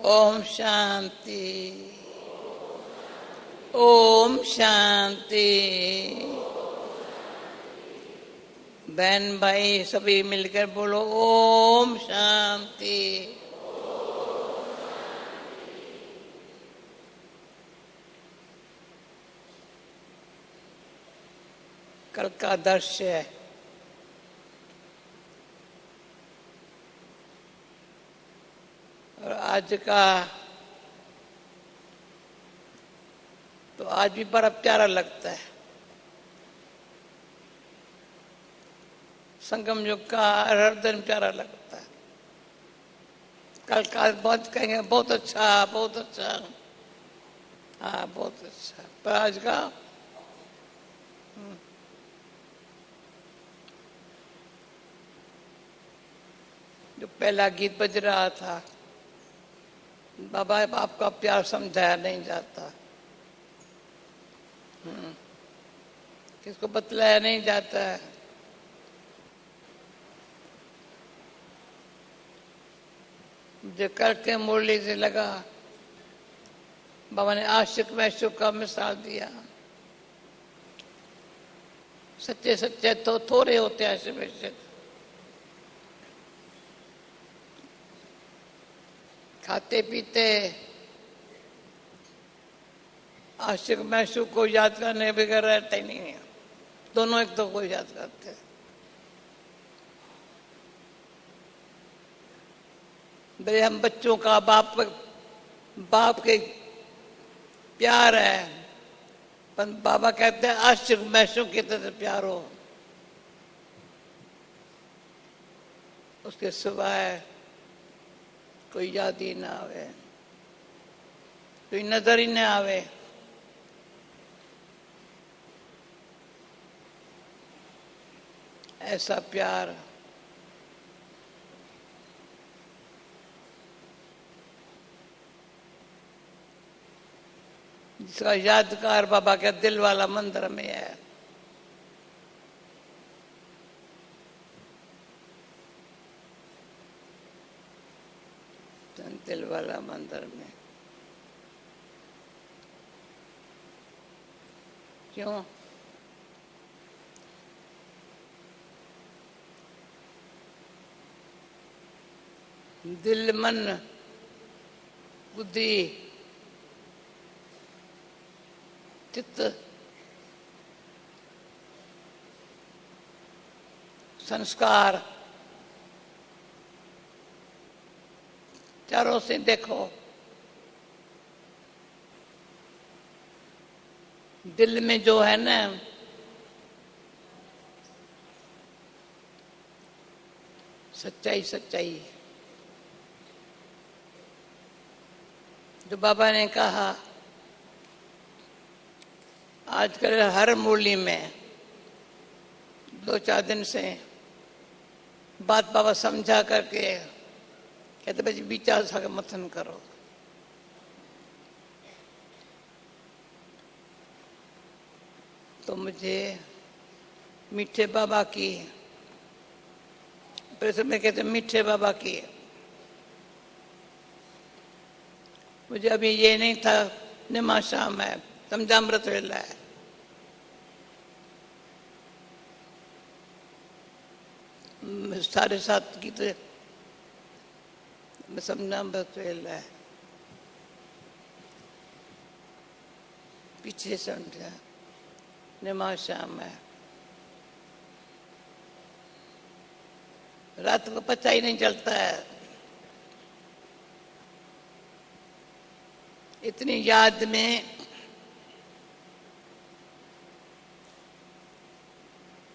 ओम शांति। ओम शांति। बहन भाई सभी मिलकर बोलो ओम शांति। कल का दृश्य है और आज का तो आज भी बड़ा प्यारा लगता है। संगम युग का हर दिन प्यारा लगता है। कल का बहुत कहेंगे बहुत अच्छा बहुत अच्छा, हाँ बहुत अच्छा, पर आज का जो पहला गीत बज रहा था, बाबा बाप का प्यार समझाया नहीं जाता, किसको बतलाया नहीं जाता है। जो करके मुरली से लगा, बाबा ने आशिक मैशुक का मिसाल दिया। सच्चे सच्चे तो थोड़े होते हैं ऐसे वैसे, खाते पीते आशिक मैशुक को याद करने बगैर रहते ही नहीं है। दोनों एक तो को याद करते हैं। भाई हम बच्चों का बाप के प्यार है, पर बाबा कहते हैं आशिक मैशुक की तरह प्यार हो, उसके सिवाय कोई याद ही ना आवे, कोई नजर ही ना आवे। ऐसा प्यार जिसका यादगार बाबा के दिल वाला मंदिर में है। दिल वाला मंदिर में क्यों? दिल मन बुद्धि चित्त संस्कार चारों से देखो। दिल में जो है ना सच्चाई, सच्चाई जो बाबा ने कहा आजकल हर मुरली में 2-4 दिन से बात बाबा समझा करके कहते भाई विचार सा मथन करो। तो मुझे मीठे बाबा की में कहते मीठे बाबा की, मुझे अभी ये नहीं था निमा शाम है समझामृत वेला है। साढ़े 7 की तो समझामृत वेला है, पीछे समझा निमा शाम है। रात को पता ही नहीं चलता है। इतनी याद में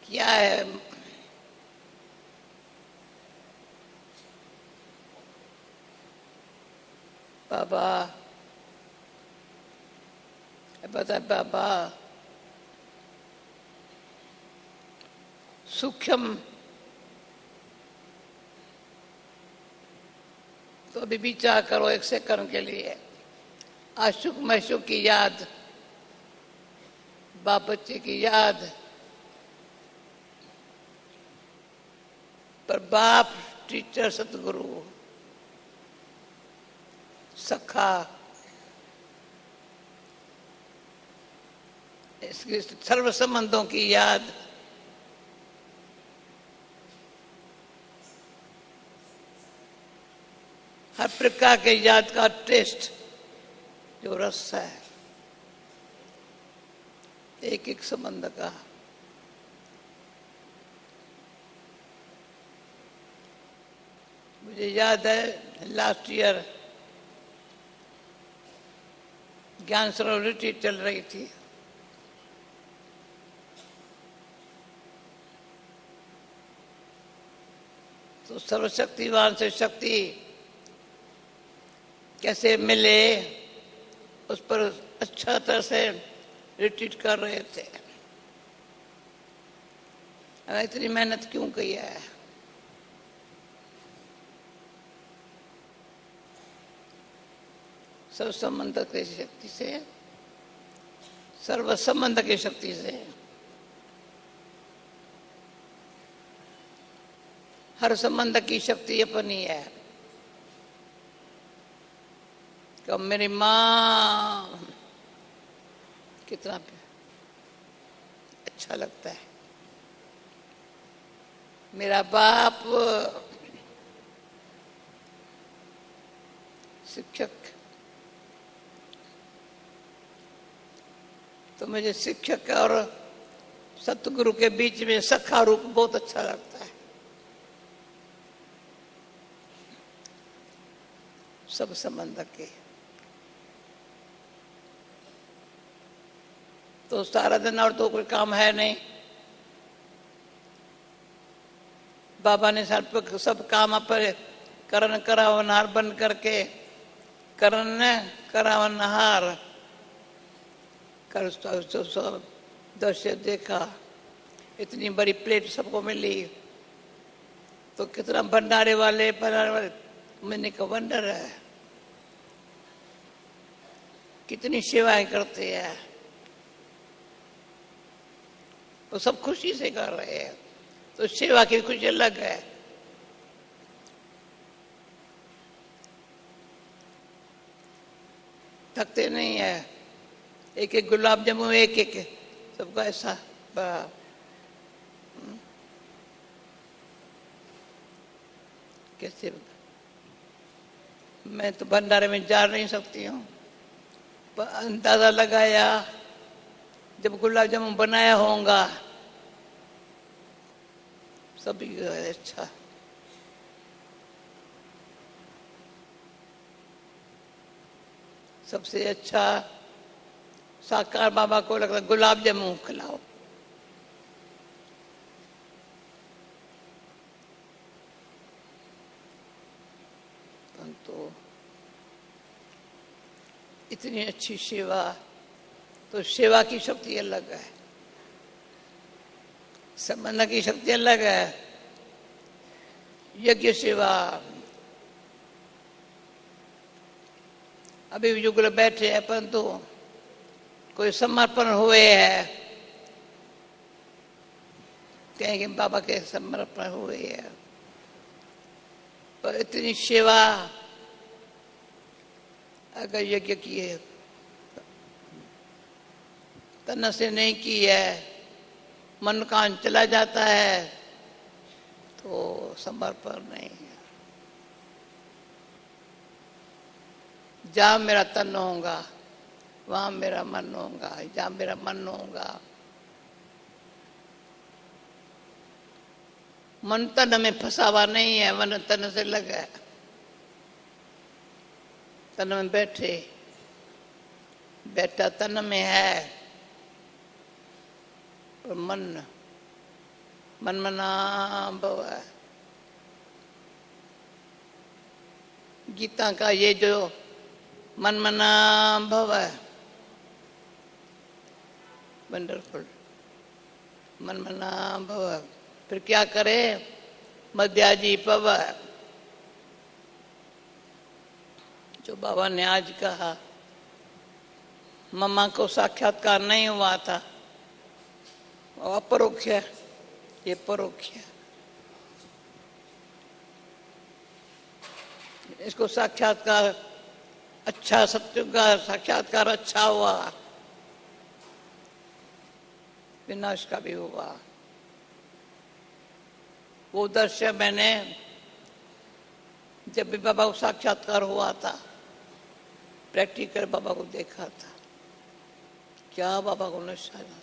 क्या है, बाबा बता बाबा सूक्ष्म तो अभी विचार करो 1 सेकंड के लिए। आशुक मैशुक की याद, बाप बच्चे की याद, पर बाप टीचर सतगुरु सखा, इसकी सर्व संबंधों की याद, हर प्रकार के याद का टेस्ट, जो रस है एक एक संबंध का। मुझे याद है लास्ट ईयर ज्ञान सरोवर रिट्रीट चल रही थी, तो सर्वशक्तिवान से शक्ति कैसे मिले उस पर अच्छा तरह से रिट्रीट कर रहे थे। इतनी मेहनत क्यों की है? सर्व संबंध की शक्ति से, सर्व संबंध की शक्ति से हर संबंध की शक्ति अपनी है। कब मेरी माँ कितना अच्छा लगता है, मेरा बाप शिक्षक, तो मुझे शिक्षक और सतगुरु के बीच में सखा रूप बहुत अच्छा लगता है। सब संबंध के तो सारा दिन और तो कोई काम है नहीं, बाबा ने सब काम पर करण करावनहार बन करके करण करावनहार कर सब दृश्य देखा। इतनी बड़ी प्लेट सबको मिली, तो कितना भंडारे वाले मैंने कहा वंडर है, कितनी सेवाएं करते हैं, तो सब खुशी से कर रहे हैं, तो सेवा की खुशी अलग है। थकते नहीं है, एक एक गुलाब जामुन एक एक सबका ऐसा बड़ा। कैसे मैं तो भंडारे में जा नहीं सकती हूँ, पर अंदाजा लगाया जब गुलाब जामुन बनाया होगा सभी अच्छा। सबसे अच्छा साकार बाबा को लगता गुलाब जामुन खिलाओ। तो इतनी अच्छी सेवा, तो सेवा की शक्ति अलग है, संबंध की शक्ति अलग है। यज्ञ सेवा, अभी युगल बैठे हैं परंतु कोई समर्पण हुए है, कहेंगे बाबा के समर्पण हुए है, पर इतनी सेवा अगर यज्ञ की है तन से नहीं की है, मन कान चला जाता है, तो समर्पण नहीं है। जहाँ मेरा तन होगा वहां मेरा मन होगा, जहाँ मेरा मन होगा। मन तन में फंसा हुआ नहीं है, मन तन से लगा है, तन में बैठा तन में है, पर मन मना भव है। गीता का ये जो मन मना भव है, वंडरफुल, मन मना भव। फिर क्या करे? मध्याजी पव, जो बाबा ने आज कहा, मम्मा को साक्षात्कार नहीं हुआ था, अपरोक्ष है, ये परोक्ष है। इसको साक्षात्कार अच्छा सत्युग का साक्षात्कार अच्छा हुआ, विनाश का भी हुआ। वो दृश्य मैंने जब भी बाबा को साक्षात्कार हुआ था, प्रैक्टिकल बाबा को देखा था। क्या बाबा को नशा था,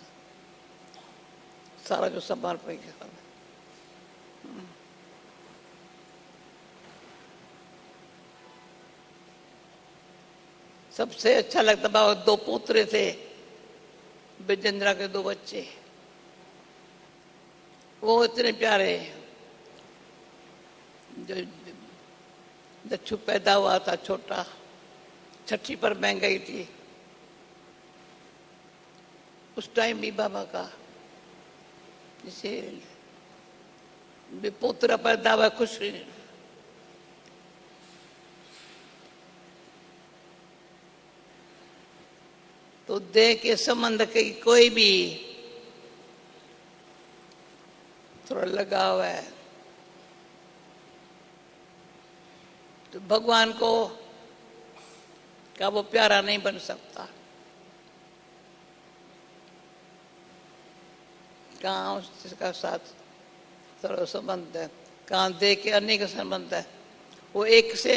सारा जो समर्पण किया। सबसे अच्छा लगता बाबा, दो पुत्र थे, विजेंद्रा के दो बच्चे, वो इतने प्यारे। जो दच्छु पैदा हुआ था छोटा, छठी पर मैं गई थी, उस टाइम भी बाबा का जैसे पुत्र पैदा हुआ, खुशी। तो देह के संबंध की कोई भी थोड़ा लगाव है तो भगवान को का वो प्यारा नहीं बन सकता। कहाँ उसका साथ सर्व संबंध है, कहाँ देह के अनेक संबंध है, वो एक से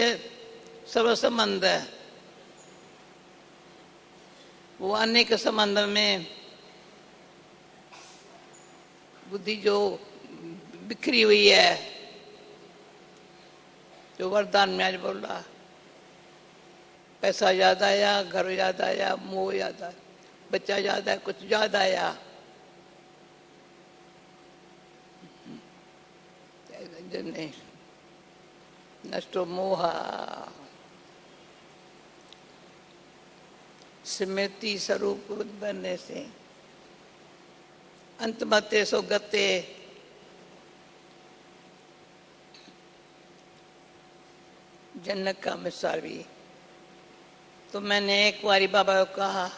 सर्व संबंध है। वो अनेक संबंध में बुद्धि जो बिखरी हुई है, जो वरदान में आज बोल रहा, पैसा याद आया, घर याद आया, मोह याद आया, बच्चा याद आया, कुछ याद आया, नष्टो मोहा स्मृति स्वरूप बनने से अंतमते सो गते। जनक का मिसाल भी। तो मैंने एक बारी बाबा को कहा,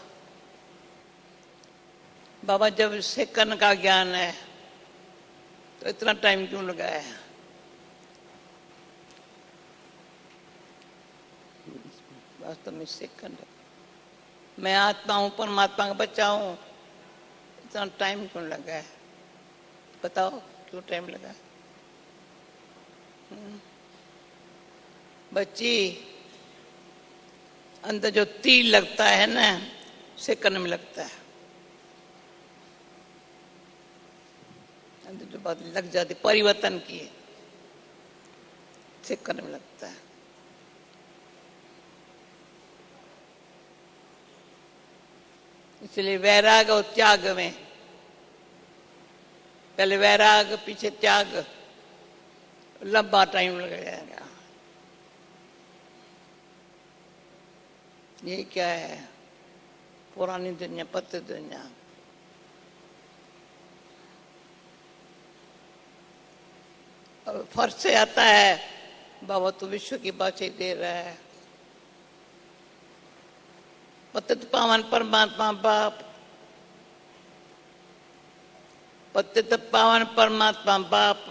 बाबा जब सेकंड का ज्ञान है तो इतना टाइम क्यों लगाया? वास्तव में सेकंड, मैं आत्मा हूं, परमात्मा का बच्चा हूं, इतना टाइम क्यों लगा है? बताओ क्यों टाइम लगा? बच्ची अंदर जो तीर लगता है ना, सेकंड में लगता है। अंदर जो बात लग जाती परिवर्तन की, सेकंड में लगता है। इसलिए वैराग और त्याग में, पहले वैराग पीछे त्याग, लंबा टाइम लग जाएगा। ये क्या है? पुरानी दुनिया, पत्ते दुनिया। और फर्श से आता है, बाबा तो विश्व की बातें दे रहा है। पतित पावन परमात्मा बाप, पतित पावन परमात्मा बाप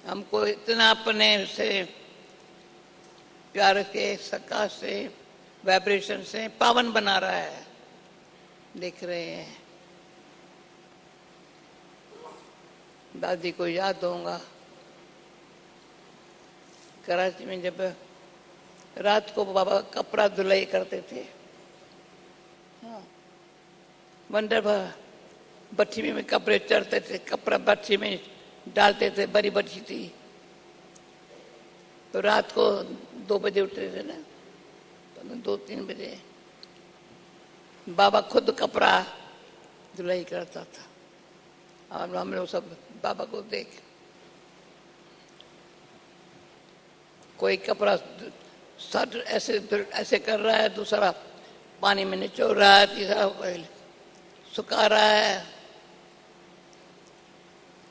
हमको इतना अपने से प्यार के सकाश से, वाइब्रेशन से पावन बना रहा है। देख रहे हैं, दादी को याद होगा, कराची में जब रात को बाबा कपड़ा धुलाई करते थे, वंडर भट्टी में कपड़े चढ़ते थे, कपड़ा भट्टी में डालते थे, बड़ी भट्टी थी। तो रात को 2 बजे उठते थे ना, तो 2-3 बजे बाबा खुद कपड़ा धुलाई करता था। और हम लोग सब बाबा को देख, कोई कपड़ा शर्ट ऐसे ऐसे कर रहा है, दूसरा पानी में निचोड़ रहा है, तीसरा सुखा रहा है।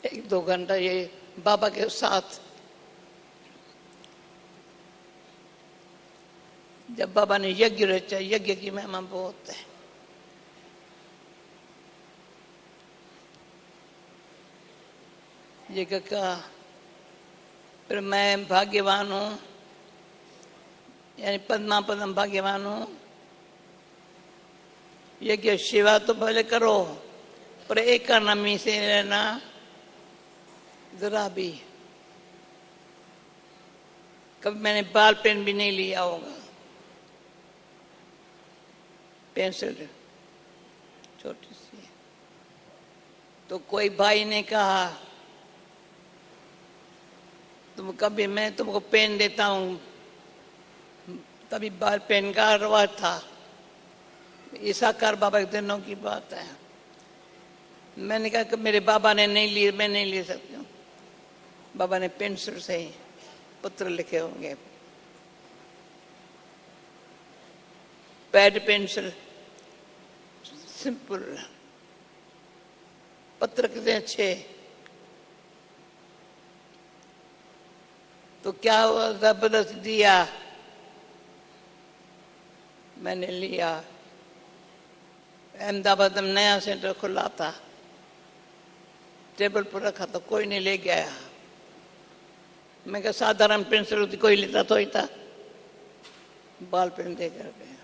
1-2 घंटा ये बाबा के साथ। जब बाबा ने यज्ञ रचा, यज्ञ की महिमा बहुत है। यज्ञ का फिर मैं भाग्यवान हूँ, यानी पद्मा पद्म भाग्यवान हूँ। यज्ञ सेवा तो भले करो, पर इकोनॉमी से रहना जरा भी। कभी मैंने बाल पेन भी नहीं लिया होगा, पेंसिल छोटी सी। तो कोई भाई ने कहा तुम कभी, मैं तुमको पेन देता हूँ, तभी बाल पेन का रवाज था। ईसाकार बाबा के दिनों की बात है। मैंने कहा कि मेरे बाबा ने नहीं लिए, मैं नहीं ले सकती हूँ। बाबा ने पेंसिल से ही पत्र लिखे होंगे, पैड पेंसिल, सिंपल पत्र कितने अच्छे। तो क्या हुआ, जबरदस्त दिया, मैंने लिया। अहमदाबाद में नया सेंटर खुला था, टेबल पर रखा था, कोई नहीं ले गया। मैं क्या साधारण पेंसिल होती, कोई लेता तो ही था। बाल पेन देकर गया।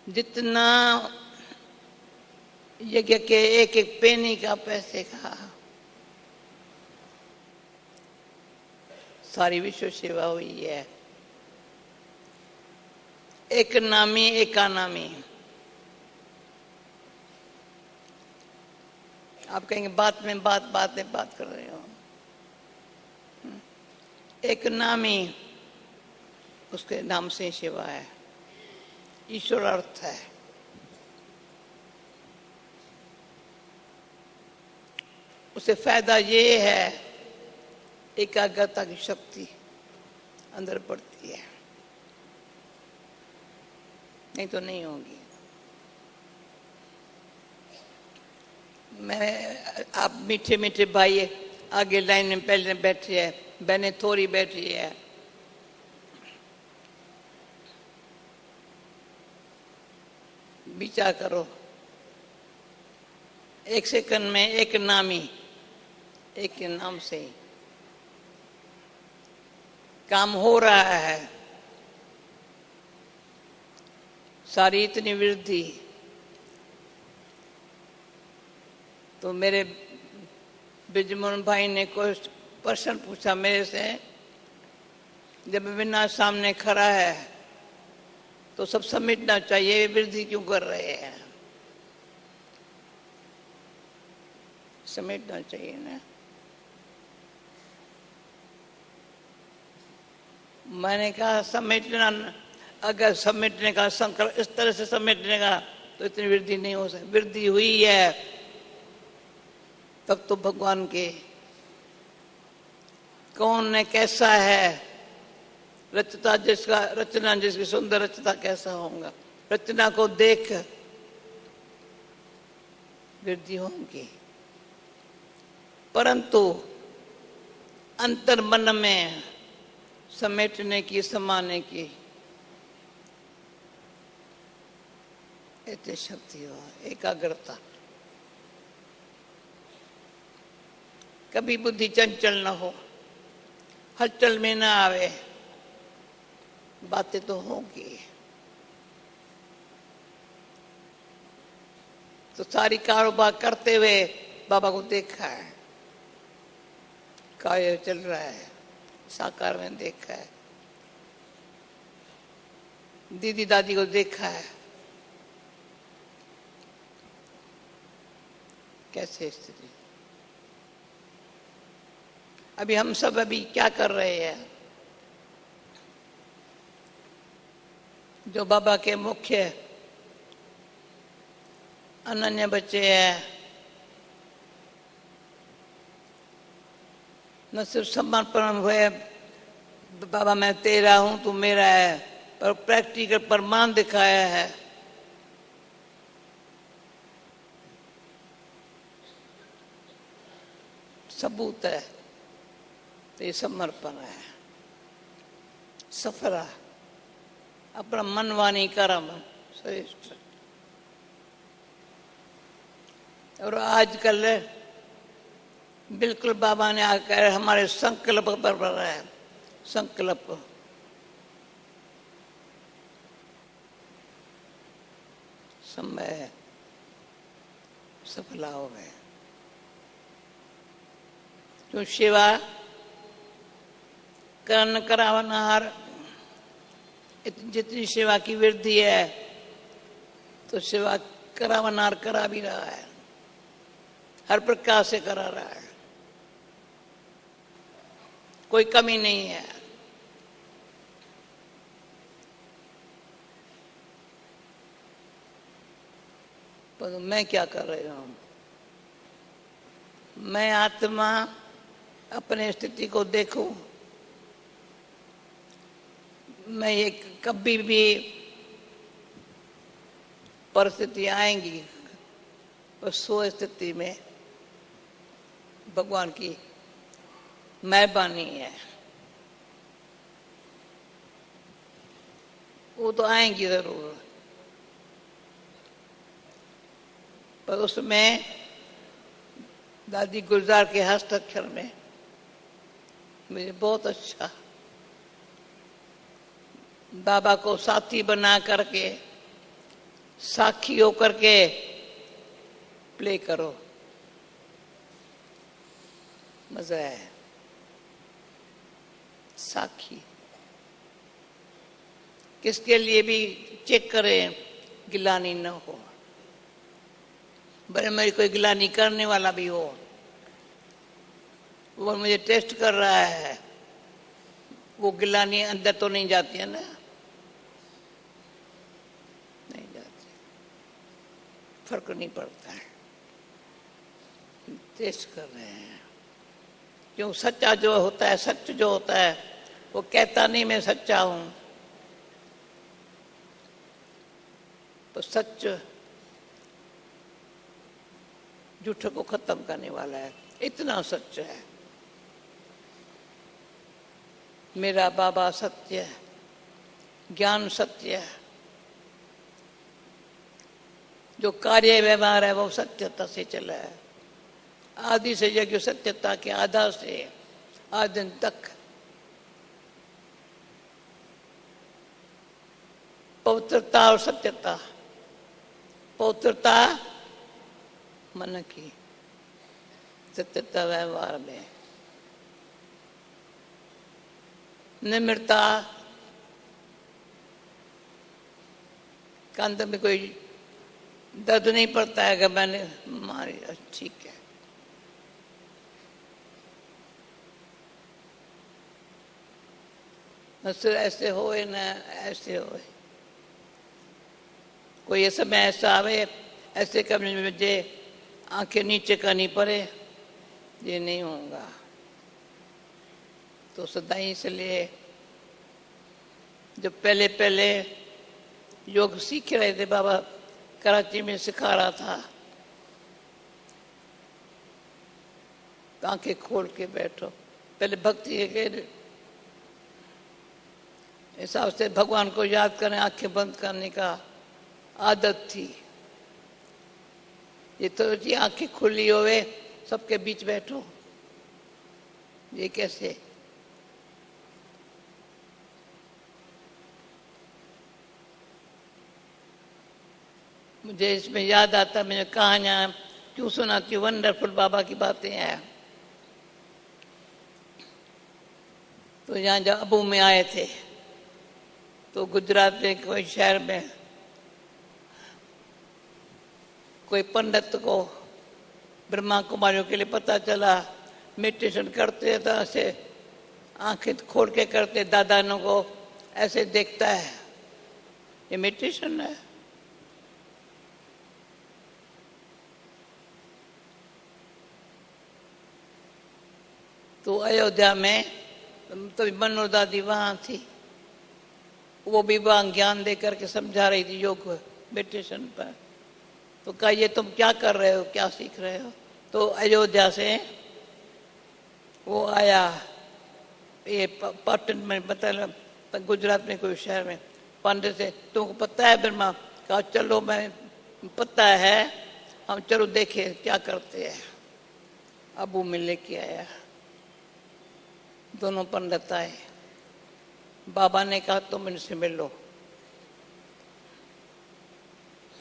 जितना यज्ञ के एक एक पेनी का पैसे का सारी विश्व सेवा हुई है। एक नामी एकानामी। आप कहेंगे बात में बात कर रहे हो। एक नामी, उसके नाम से सेवा है, ईश्वर अर्थ है। उसे फायदा ये है, एकाग्रता की शक्ति अंदर पड़ती है, नहीं तो नहीं होगी। मैं, आप मीठे मीठे भाई आगे लाइन में पहले बैठे है, बहने थोड़ी बैठी है। विचार करो, एक सेकंड में एक नामी, एक के नाम से ही काम हो रहा है। सारी इतनी वृद्धि। तो मेरे बिजमोहन भाई ने कोई प्रश्न पूछा मेरे से, जब विनाश सामने खड़ा है तो सब समेटना चाहिए, वृद्धि क्यों कर रहे हैं? समेटना चाहिए ना। मैंने कहा समेटना, अगर समेटने का संकल्प इस तरह से समेटने का तो इतनी वृद्धि नहीं हो सकती। वृद्धि हुई है तब तो भगवान के कौन है, कैसा है, रचता जिसका, रचना जिसकी सुंदर, रचता कैसा होगा। रचना को देख वृद्धि होगी, परंतु अंतर मन में समेटने की, समाने की इतनी शक्ति हो, एकाग्रता। कभी बुद्धि चंचल न हो, हलचल में ना आवे, बातें तो होंगी। तो सारी कारोबार करते हुए बाबा को देखा है, कार्य चल रहा है, साकार में देखा है, दीदी दादी को देखा है, कैसे स्थिति। अभी हम सब अभी क्या कर रहे हैं, जो बाबा के मुख्य अनन्य बच्चे हैं, न सिर्फ समर्पण हुए, बाबा मैं तेरा हूं तू मेरा है, पर प्रैक्टिकल प्रमाण दिखाया है। सबूत है, तो ये समर्पण है, सफरा, अपना मनवानी कर्म श्रेष्ठ। और आजकल बिल्कुल बाबा ने आकर हमारे संकल्प पर बढ़ा है। संकल्प समय सफला हो गए। जो सेवा कर्ण करावनहार, जितनी सेवा की वृद्धि है तो सेवा करावनहार करा भी रहा है, हर प्रकार से करा रहा है, कोई कमी नहीं है। पर मैं क्या कर रही हूं? मैं आत्मा अपने स्थिति को देखूं। मैं ये कभी भी परिस्थिति आएंगी, उस स्थिति में भगवान की मेहरबानी है, वो तो आएंगी जरूर, पर उसमें दादी गुलजार के हस्ताक्षर में मुझे बहुत अच्छा बाबा को साथी बना करके साखी होकर के प्ले करो, मजा है। साखी किसके लिए भी चेक करें, गिलानी न हो, बड़े मेरी कोई गिलानी करने वाला भी हो, वो मुझे टेस्ट कर रहा है, वो गिलानी अंदर तो नहीं जाती है ना, नहीं जाती, फर्क नहीं पड़ता है, टेस्ट कर रहे हैं। क्यों? सच्चा जो होता है, सच जो होता है, वो कहता नहीं मैं सच्चा हूं, तो सच झूठ को खत्म करने वाला है, इतना सच है। मेरा बाबा सत्य है, ज्ञान सत्य है, जो कार्य व्यवहार है वो सत्यता से चला है, आदि से यज्ञ सत्यता के आधार से आज दिन तक पवित्रता और सत्यता। पवित्रता मन की, सत्यता व्यवहार में, निम्रता कंध में कोई दर्द नहीं पड़ता है कि मैंने मारी, ठीक है। ऐसे होए ना ऐसे होए, कोई ऐसा समय ऐसा आवे ऐसे करने में मुझे आंखें नीचे करनी पड़े, ये नहीं होगा। तो सदाई इसलिए जब पहले पहले योग सीख रहे थे, बाबा कराची में सिखा रहा था, आंखें खोल के बैठो, पहले भक्ति के हिसाब से भगवान को याद करें, आंखें बंद करने का आदत थी। ये तो जी आंखें खुली होवे सबके बीच बैठो, ये कैसे? मुझे इसमें याद आता, मैंने कहानियां क्यों सुनाती हूँ, वंडरफुल बाबा की बातें हैं। तो यहाँ जब अबू में आए थे तो गुजरात में कोई शहर में कोई पंडित को ब्रह्मा कुमारियों के लिए पता चला मेडिटेशन करते तो ऐसे आंखें खोल के करते, दादानों को ऐसे देखता है, ये मेडिटेशन है। तो अयोध्या में तभी मनोहर दादी वहां थी, वो भी वहां ज्ञान दे करके समझा रही थी योग मेडिटेशन पर। तो कहा ये तुम क्या कर रहे हो, क्या सीख रहे हो? तो अयोध्या से वो आया, ये पाटन में बता, गुजरात में कोई शहर में, पंडित से तुमको पता है ब्रह्मा? कहा चलो मैं पता है, हम चलो देखे क्या करते हैं। अबू में लेके आया, दोनों पंडित आए। बाबा ने कहा तुम इनसे मिलो।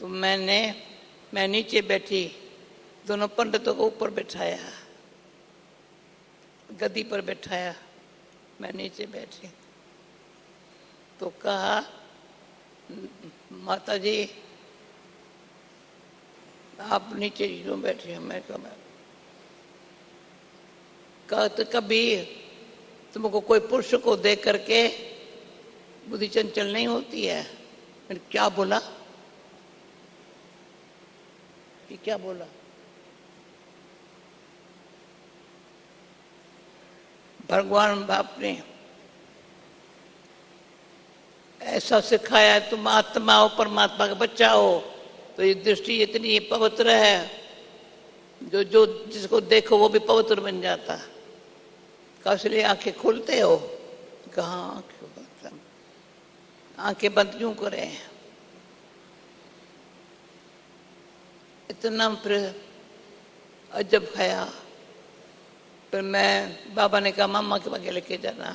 तो मैं नीचे बैठी, दोनों पंडितों को ऊपर बैठाया, गद्दी पर बैठाया, मैं नीचे बैठी। तो कहा माता जी आप नीचे क्यों बैठे हैं? मैं कहा तो कभी तुमको कोई पुरुष को देख करके बुद्धि चंचल नहीं होती है? मैंने क्या बोला? कि क्या बोला? भगवान बाप ने ऐसा सिखाया है, तुम आत्मा हो, परमात्मा का बच्चा हो, तो ये दृष्टि इतनी पवित्र है, जो जो जिसको देखो वो भी पवित्र बन जाता। इसलिए आंखें खोलते हो? कहाँ आंखें बंद क्यों करें? इतना फिर अजब खाया। फिर मैं, बाबा ने कहा मम्मा के आगे लेके जाना।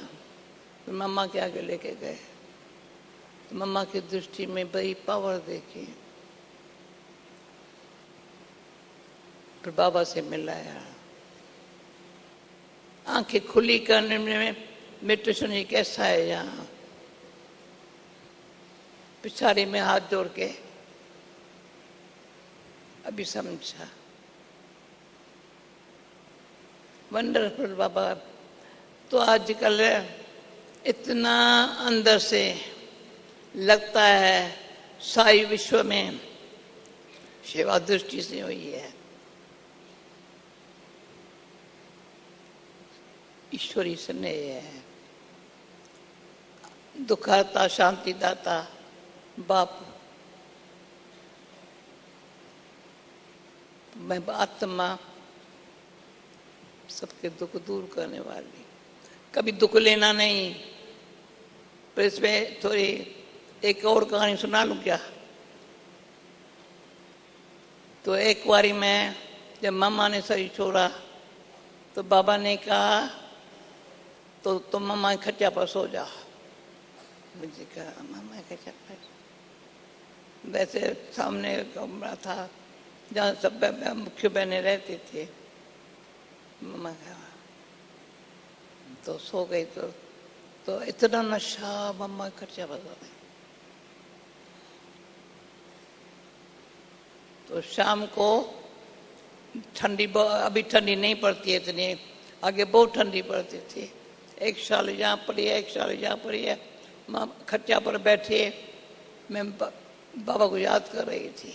फिर मम्मा के आगे लेके गए तो मम्मा की दृष्टि में बड़ी पावर देखी। फिर बाबा से मिलाया, आंखें खुली करने में मेडिटेशन ही कैसा है। यहाँ पिछाड़ी में हाथ जोड़ के अभी समझा। वंडरफुल बाबा। तो आजकल इतना अंदर से लगता है सारी विश्व में सेवा दृष्टि से हुई है। ईश्वरी स्नेह है, दुखाता शांति दाता बाप। मैं आत्मा सबके दुख दूर करने वाली। कभी दुख लेना नहीं। पर इसमें थोड़ी एक और कहानी सुना लूं क्या? तो एक बारी मैं जब मम्मा ने शरीर छोड़ा तो बाबा ने कहा तो तुम मम्मा के खच्चा पर सो जा। मुझे कहा मम्मा के खच्चा पर? वैसे सामने कमरा था जहाँ सब मुख्य बहनें रहती थी। मम्मा कहा तो सो गई। तो इतना नशा मम्मा के खच्चा पर सो गई। तो शाम को ठंडी, अभी ठंडी नहीं पड़ती है इतनी, आगे बहुत ठंडी पड़ती थी। एक साल यहाँ पड़ी है, एक साल यहाँ पड़ी है। माँ खच्चा पर बैठे मैं बाबा को याद कर रही थी।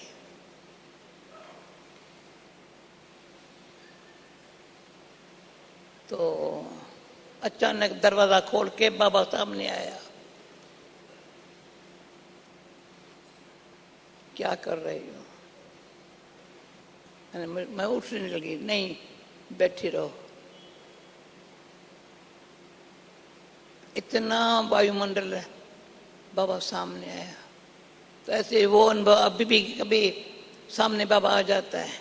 तो अचानक दरवाजा खोल के बाबा सामने आया। क्या कर रही हो? मैं उठने लगी। नहीं, बैठी रहो। इतना वायुमंडल है, बाबा सामने आया। तो ऐसे वो अनुभव अभी भी कभी सामने बाबा आ जाता है।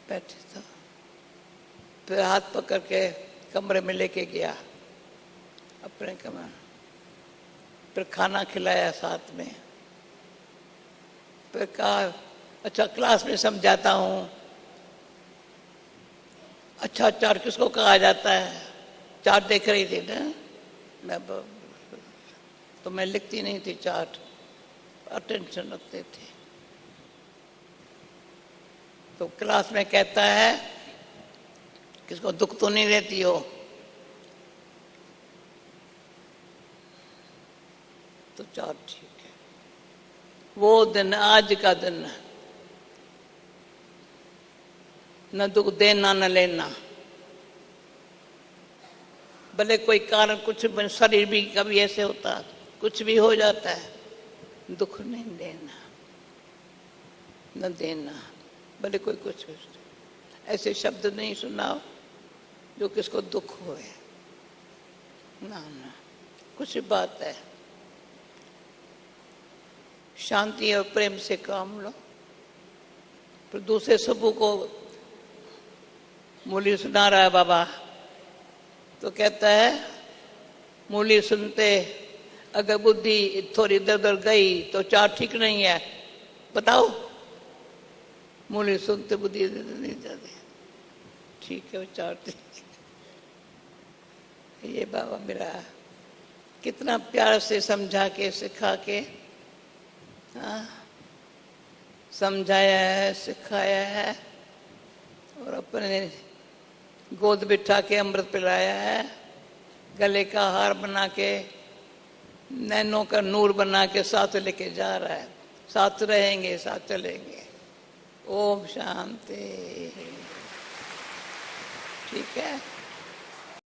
बैठे तो फिर हाथ पकड़ के कमरे में लेके गया अपने कमरे। फिर खाना खिलाया साथ में। फिर कहा अच्छा क्लास में समझाता हूँ। अच्छा चार्ट किसको कहा जाता है? चार्ट देख रही थी ना मैं, तो मैं लिखती नहीं थी चार्ट, अटेंशन रखते थे। तो क्लास में कहता है किसको दुख तो नहीं देती हो? तो चार्ट ठीक है। वो दिन आज का दिन, न दुख देना न लेना। भले कोई कारण कुछ, शरीर भी कभी ऐसे होता, कुछ भी हो जाता है, दुख नहीं देना न देना। भले कोई कुछ ऐसे शब्द नहीं सुनाओ जो किसको दुख होए। ना ना, कुछ बात है। शांति और प्रेम से काम लो। फिर दूसरे सबों को मूली सुना रहा है बाबा, तो कहता है मूली सुनते अगर बुद्धि थोड़ी इधर उधर गई तो चार ठीक नहीं है। बताओ, मूली सुनते बुद्धि इधर उधर नहीं जाती, ठीक है वो चार ठीक। ये बाबा मेरा कितना प्यार से समझा के सिखा के, हाँ, समझाया है, सिखाया है और अपने गोद बिठा के अमृत पिलाया है, गले का हार बना के, नैनों का नूर बना के साथ लेके जा रहा है। साथ रहेंगे, साथ चलेंगे। ओम शांति। ठीक है।